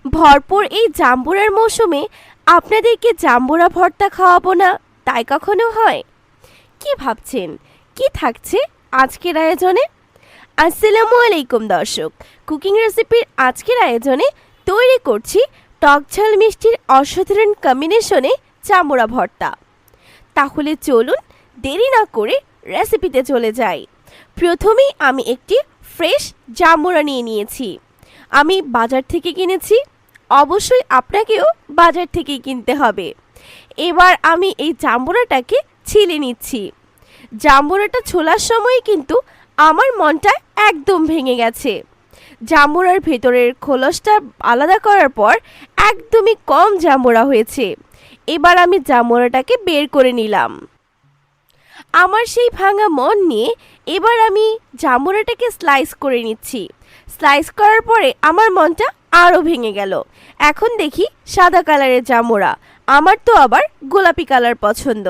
ভরপুর এই জাম্বুরার মৌসুমে আপনাদেরকে জাম্বুরা ভর্তা খাওয়াবো না, তাই কখনো হয়? কি ভাবছেন, কি থাকছে আজকের আয়োজনে? আসসালামু আলাইকুম দর্শক, কুকিং রেসিপির আজকের আয়োজনে তৈরি করছি টক ঝাল মিষ্টির অসাধারণ কম্বিনেশনে জাম্বুরা ভর্তা। তাহলে চলুন দেরি না করে রেসিপিতে চলে যাই। প্রথমেই আমি একটি ফ্রেশ জাম্বুরা নিয়ে নিয়েছি। আমি বাজার থেকে কিনেছি, অবশ্যই আপনাকেও বাজার থেকেই কিনতে হবে। এবার আমি এই জাম্বুরাটাকে ছিলে নিচ্ছি। জাম্বুরাটা ছোলার সময় কিন্তু আমার মনটা একদম ভেঙে গেছে। জাম্বুরার ভেতরের খোলসটা আলাদা করার পর একদমই কম জাম্বুরা হয়েছে। এবার আমি জাম্বুরাটাকে বের করে নিলাম। আমার সেই ভাঙা মন নিয়ে এবার আমি জাম্বুরাটাকে স্লাইস করে নিচ্ছি। স্লাইস করার পরে আমার মনটা আরও ভেঙে গেল। এখন দেখি সাদা কালারের জাম্বুরা, আমার তো আবার গোলাপি কালার পছন্দ।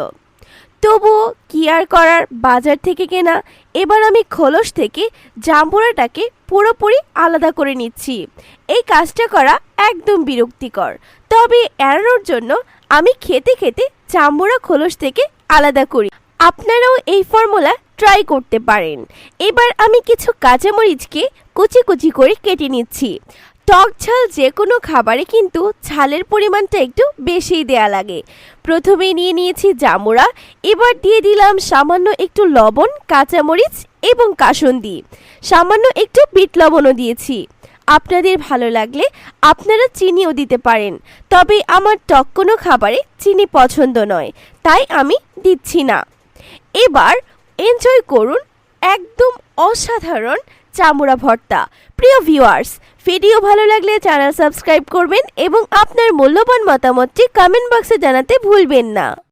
তবুও কি আর করার, বাজার থেকে কেনা। এবার আমি খোলস থেকে জাম্বুরাটাকে পুরোপুরি আলাদা করে নিচ্ছি। এই কাজটা করা একদম বিরক্তিকর, তবে এড়ানোর জন্য আমি খেতে খেতে জাম্বুরা খোলস থেকে আলাদা করি। আপনারাও এই ফর্মুলা ট্রাই করতে পারেন। এবার আমি কিছু কাঁচামরিচকে কুচি কুচি করে কেটে নিচ্ছি। টক ঝাল যে কোনো খাবারে কিন্তু ঝালের পরিমাণটা একটু বেশিই দেয়া লাগে। প্রথমেই নিয়ে নিয়েছি জাম্বুরা, এবার দিয়ে দিলাম সামান্য একটু লবণ, কাঁচামরিচ এবং কাসুন্দি, সামান্য একটু বিট লবণও দিয়েছি। আপনাদের ভালো লাগলে আপনারা চিনিও দিতে পারেন, তবে আমার টক কোনো খাবারে চিনি পছন্দ নয়, তাই আমি দিচ্ছি না। এবার এনজয় করুন একদম অসাধারণ জাম্বুরা ভর্তা। প্রিয় ভিউয়ার্স, ভিডিও ভালো লাগলে চ্যানেল সাবস্ক্রাইব করবেন এবং আপনার মূল্যবান মতামতটি কমেন্ট বক্সে জানাতে ভুলবেন না।